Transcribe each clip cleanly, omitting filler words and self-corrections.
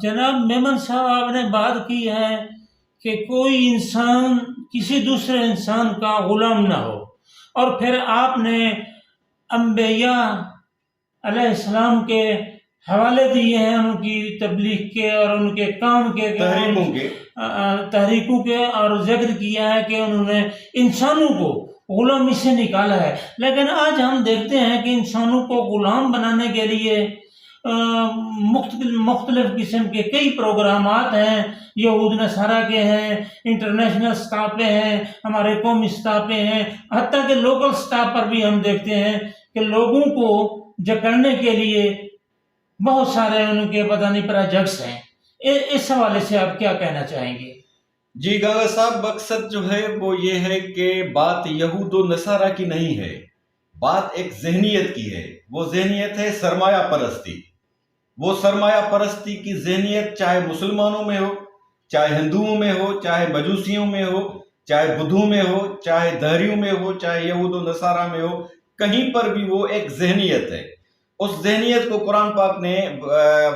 جناب میمن صاحب آپ نے بات کی ہے کہ کوئی انسان کسی دوسرے انسان کا غلام نہ ہو، اور پھر آپ نے انبیاء علیہ السلام کے حوالے دیے ہیں، ان کی تبلیغ کے اور ان کے کام کے تحریکوں کے، اور ذکر کیا ہے کہ انہوں نے انسانوں کو غلامی سے نکالا ہے۔ لیکن آج ہم دیکھتے ہیں کہ انسانوں کو غلام بنانے کے لیے مختلف قسم کے کئی پروگرامات ہیں، یہود نصارہ کے ہیں، انٹرنیشنل سطح پہ ہیں، ہمارے قومی سطح پہ ہیں، حتیٰ کہ لوکل سطح پر بھی ہم دیکھتے ہیں کہ لوگوں کو جکڑنے کے لیے بہت سارے ان کے پتہ نہیں پروجیکٹس ہیں۔ اس حوالے سے آپ کیا کہنا چاہیں گے؟ جی گاگا صاحب، مقصد جو ہے وہ یہ ہے کہ بات یہود و نصارہ کی نہیں ہے، بات ایک ذہنیت کی ہے۔ وہ ذہنیت ہے سرمایہ پرستی۔ وہ سرمایہ پرستی کی ذہنیت چاہے مسلمانوں میں ہو، چاہے ہندوؤں میں ہو، چاہے مجوسیوں میں ہو، چاہے بدھوں میں ہو، چاہے دہریوں میں ہو، چاہے یہود و نصارہ میں ہو، کہیں پر بھی وہ ایک ذہنیت ہے۔ اس ذہنیت کو قرآن پاک نے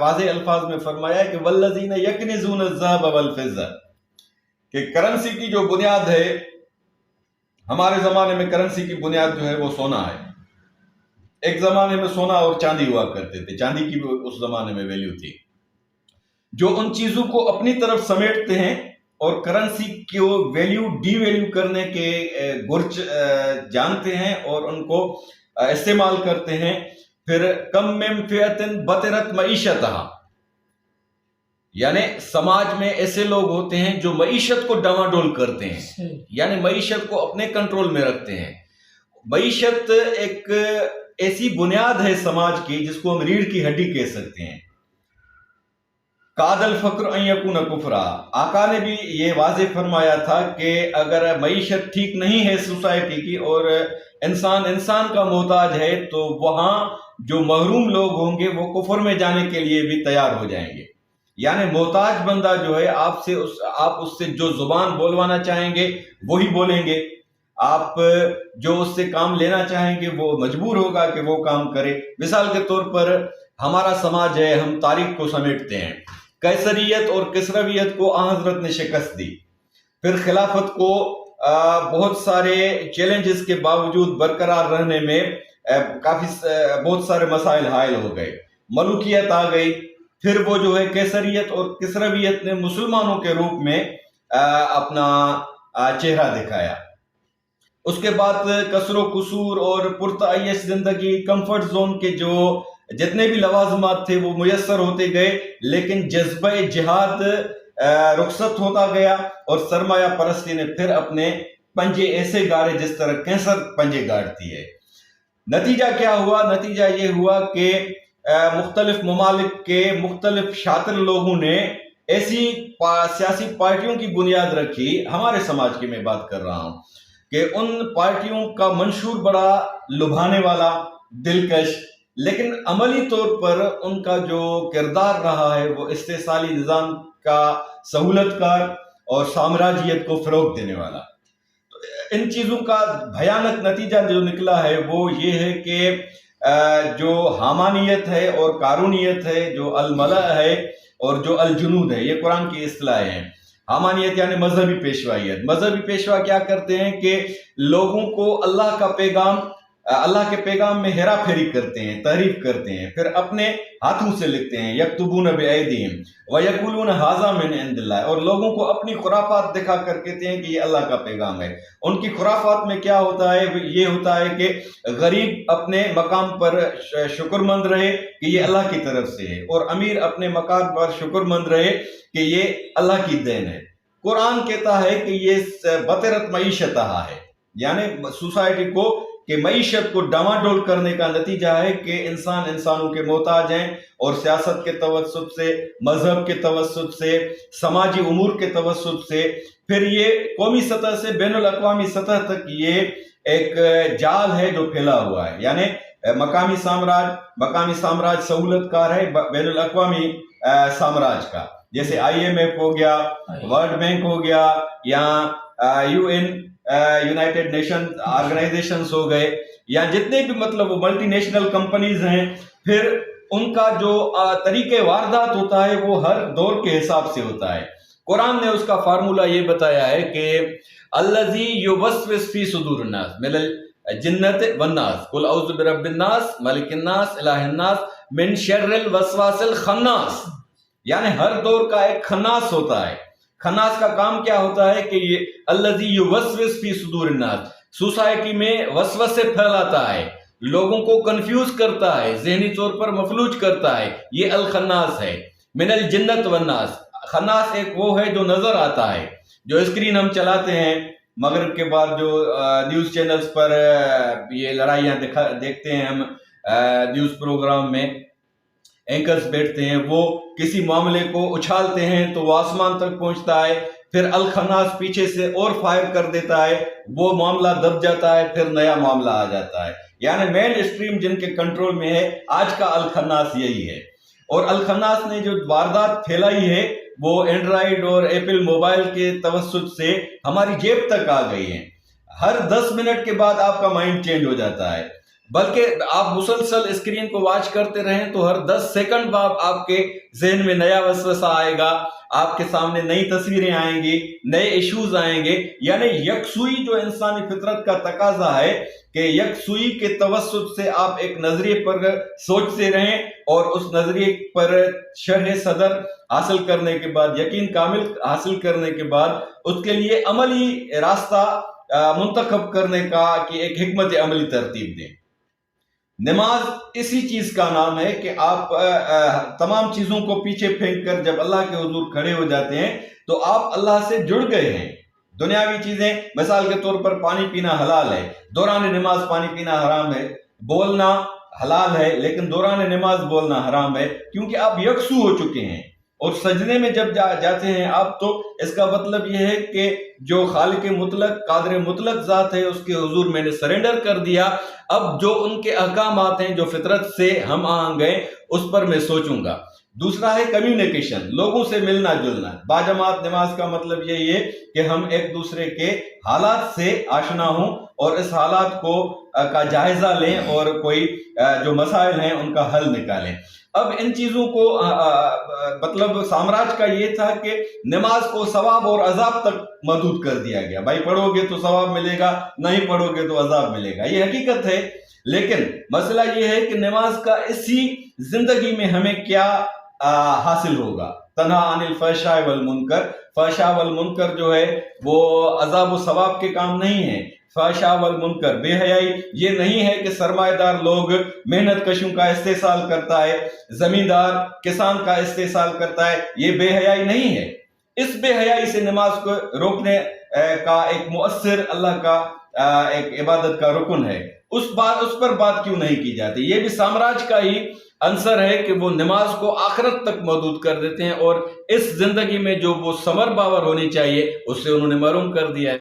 واضح الفاظ میں فرمایا ہے کہ والذین یکنزون الذھب والفضہ، کہ کرنسی کی جو بنیاد ہے، ہمارے زمانے میں کرنسی کی بنیاد جو ہے وہ سونا ہے۔ ایک زمانے میں سونا اور چاندی ہوا کرتے تھے، چاندی کی بھی اس زمانے میں ویلیو تھی۔ جو ان چیزوں کو اپنی طرف سمیٹتے ہیں اور کرنسی کو ویلیو ڈی ویلیو کرنے کے گرچ جانتے ہیں اور ان کو استعمال کرتے ہیں، پھر کم من فئۃ بطرت معیشتہا، یعنی سماج میں ایسے لوگ ہوتے ہیں جو معیشت کو ڈاواڈول کرتے ہیں، یعنی معیشت کو اپنے کنٹرول میں رکھتے ہیں۔ معیشت ایک ایسی بنیاد ہے سماج کی جس کو ہم ریڑھ کی ہڈی کہہ سکتے ہیں۔ قاد الفقر ان یکون کفرا، آقا نے بھی یہ واضح فرمایا تھا کہ اگر معیشت ٹھیک نہیں ہے سوسائٹی کی اور انسان کا محتاج ہے تو وہاں جو محروم لوگ ہوں گے وہ کفر میں جانے کے لیے بھی تیار ہو جائیں گے۔ یعنی محتاج بندہ جو ہے آپ اس سے جو زبان بولوانا چاہیں گے وہی بولیں گے، آپ جو اس سے کام لینا چاہیں گے وہ مجبور ہوگا کہ وہ کام کرے۔ مثال کے طور پر ہمارا سماج ہے، ہم تاریخ کو سمیٹتے ہیں، قیصریت اور کسرویت کو آن حضرت نے شکست دی، پھر خلافت کو بہت سارے چیلنجز کے باوجود برقرار رہنے میں بہت سارے مسائل حائل ہو گئے، ملوکیت آ گئی، پھر وہ جو ہے کیسریت اور کسرویت نے مسلمانوں کے روپ میں اپنا چہرہ دکھایا۔ اس کے بعد کسر و قصور اور پرتعیش زندگی، کمفرٹ زون کے جو جتنے بھی لوازمات تھے وہ میسر ہوتے گئے، لیکن جذبہ جہاد رخصت ہوتا گیا اور سرمایہ پرستی نے پھر اپنے پنجے ایسے گاڑے جس طرح کینسر پنجے گاڑتی ہے۔ نتیجہ کیا ہوا؟ نتیجہ یہ ہوا کہ مختلف ممالک کے مختلف شاطر لوگوں نے ایسی سیاسی پارٹیوں کی بنیاد رکھی، ہمارے سماج کی میں بات کر رہا ہوں، کہ ان پارٹیوں کا منشور بڑا لبھانے والا، دلکش، لیکن عملی طور پر ان کا جو کردار رہا ہے وہ استحصالی نظام کا سہولت کار اور سامراجیت کو فروغ دینے والا۔ تو ان چیزوں کا بھیانک نتیجہ جو نکلا ہے وہ یہ ہے کہ جو حامانیت ہے اور قارونیت ہے، جو الملأ ہے اور جو الجنود ہے، یہ قرآن کی اصطلاحیں ہیں۔ حامانیت یعنی مذہبی پیشوائیت۔ مذہبی پیشوا کیا کرتے ہیں کہ لوگوں کو اللہ کے پیغام میں ہیرا پھیری کرتے ہیں، تحریف کرتے ہیں، پھر اپنے ہاتھوں سے لکھتے ہیں، یکتبون بایدیہم ویقولون ھذا من عند اللہ، اور لوگوں کو اپنی خرافات دکھا کر کہتے ہیں کہ یہ اللہ کا پیغام ہے۔ ان کی خرافات میں کیا ہوتا ہے؟ یہ ہوتا ہے کہ غریب اپنے مقام پر شکر مند رہے کہ یہ اللہ کی طرف سے ہے، اور امیر اپنے مقام پر شکر مند رہے کہ یہ اللہ کی دین ہے۔ قرآن کہتا ہے کہ یہ بطرت معیشتہا ہے، یعنی سوسائٹی کو کہ معیشت کو ڈاواڈول کرنے کا نتیجہ ہے کہ انسانوں کے محتاج ہیں، اور سیاست کے توسط سے، مذہب کے توسط سے، سماجی امور کے توسط سے، پھر یہ قومی سطح سے بین الاقوامی سطح تک یہ ایک جال ہے جو پھیلا ہوا ہے۔ یعنی مقامی سامراج سہولت کار ہے بین الاقوامی سامراج کا، جیسے IMF ہو گیا، ورلڈ بینک ہو گیا، یا UN یونائٹڈ نیشن آرگنائزیشنز ہو گئے، یا جتنے بھی مطلب وہ ملٹی نیشنل کمپنیز ہیں، پھر ان کا جو طریقہ واردات ہوتا ہے وہ ہر دور کے حساب سے ہوتا ہے۔ قرآن نے اس کا فارمولہ یہ بتایا ہے کہ الذی یوسوس فی صدور الناس من الجنۃ والناس قل اعوذ برب الناس ملک الناس الہ الناس من شر الوسواس الخناس، یعنی ہر دور کا ایک خناس ہوتا ہے۔ خناس کا کام کیا ہوتا ہے کہ یہ الذی یوسوس فی صدور الناس، سوسائٹی میں وسوسے پھیلاتا ہے، لوگوں کو کنفیوز کرتا ہے، ذہنی طور پر مفلوج کرتا ہے، یہ الخناس ہے۔ من الجنۃ والناس، خناس ایک وہ ہے جو نظر آتا ہے، جو اسکرین ہم چلاتے ہیں مغرب کے بعد جو نیوز چینلز پر یہ لڑائیاں دیکھتے ہیں ہم، نیوز پروگرام میں اینکرز بیٹھتے ہیں، وہ کسی معاملے کو اچھالتے ہیں تو وہ آسمان تک پہنچتا ہے، پھر الخناس پیچھے سے اور فائر کر دیتا ہے، وہ معاملہ دب جاتا ہے، پھر نیا معاملہ آ جاتا ہے۔ یعنی مین اسٹریم جن کے کنٹرول میں ہے آج کا الخناس یہی ہے۔ اور الخناس نے جو واردات پھیلائی ہے وہ اینڈرائیڈ اور ایپل موبائل کے توسط سے ہماری جیب تک آ گئی ہیں۔ ہر 10 منٹ کے بعد آپ کا مائنڈ چینج ہو جاتا ہے، بلکہ آپ مسلسل اسکرین کو واچ کرتے رہیں تو ہر 10 سیکنڈ بعد آپ کے ذہن میں نیا وسوسہ آئے گا، آپ کے سامنے نئی تصویریں آئیں گی، نئے ایشوز آئیں گے۔ یعنی یکسوئی جو انسانی فطرت کا تقاضا ہے کہ یکسوئی کے توسط سے آپ ایک نظریے پر سوچتے رہیں اور اس نظریے پر شرح صدر حاصل کرنے کے بعد، یقین کامل حاصل کرنے کے بعد اس کے لیے عملی راستہ منتخب کرنے کا کہ ایک حکمت عملی ترتیب دیں۔ نماز اسی چیز کا نام ہے کہ آپ تمام چیزوں کو پیچھے پھینک کر جب اللہ کے حضور کھڑے ہو جاتے ہیں تو آپ اللہ سے جڑ گئے ہیں۔ دنیاوی چیزیں، مثال کے طور پر پانی پینا حلال ہے، دوران نماز پانی پینا حرام ہے، بولنا حلال ہے لیکن دوران نماز بولنا حرام ہے، کیونکہ آپ یکسو ہو چکے ہیں۔ اور سجدے میں جب جاتے ہیں آپ تو اس کا مطلب یہ ہے کہ جو خالق مطلق قادر مطلق ذات ہے اس کے حضور میں نے سرنڈر کر دیا، اب جو ان کے احکامات ہیں جو فطرت سے ہم آہنگ ہیں اس پر میں سوچوں گا۔ دوسرا ہے کمیونیکیشن، لوگوں سے ملنا جلنا۔ باجماعت نماز کا مطلب یہی ہے کہ ہم ایک دوسرے کے حالات سے آشنا ہوں اور اس حالات کا جائزہ لیں اور کوئی جو مسائل ہیں ان کا حل نکالیں۔ اب ان چیزوں کو مطلب سامراج کا یہ تھا کہ نماز کو ثواب اور عذاب تک محدود کر دیا گیا، بھائی پڑھو گے تو ثواب ملے گا، نہیں پڑھو گے تو عذاب ملے گا، یہ حقیقت ہے۔ لیکن مسئلہ یہ ہے کہ نماز کا اسی زندگی میں ہمیں کیا حاصل ہوگا۔ تنہا عن الفحشاء والمنکر، فحشاء والمنکر جو ہے وہ عذاب و ثواب کے کام نہیں ہے۔ فحشاء والمنکر، بے حیائی یہ نہیں ہے کہ سرمایہ دار لوگ محنت کشوں کا استحصال کرتا ہے، زمیندار کسان کا استحصال کرتا ہے، یہ بے حیائی نہیں ہے۔ اس بے حیائی سے نماز کو روکنے کا ایک مؤثر اللہ کا ایک عبادت کا رکن ہے، اس پر بات کیوں نہیں کی جاتی؟ یہ بھی سامراج کا ہی عنصر ہے کہ وہ نماز کو آخرت تک محدود کر دیتے ہیں اور اس زندگی میں جو وہ ثمر باور ہونی چاہیے اس سے انہوں نے محروم کر دیا ہے۔